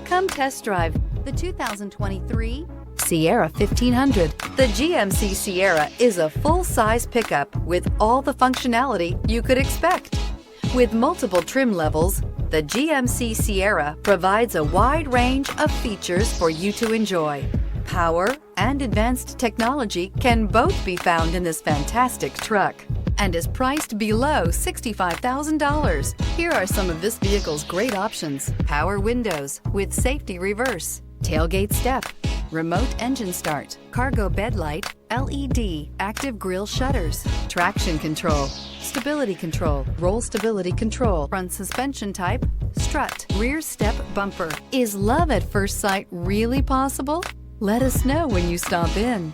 Come test drive the 2023 Sierra 1500. The GMC Sierra is a full-size pickup with all the functionality you could expect. With multiple trim levels, the GMC Sierra provides a wide range of features for you to enjoy. Power and advanced technology can both be found in this fantastic truck and is priced below $65,000. Here are some of this vehicle's great options: power windows with safety reverse, tailgate step, remote engine start, cargo bed light, LED, active grille shutters, traction control, stability control, roll stability control, front suspension type, strut, rear step bumper. Is love at first sight really possible? Let us know when you stop in.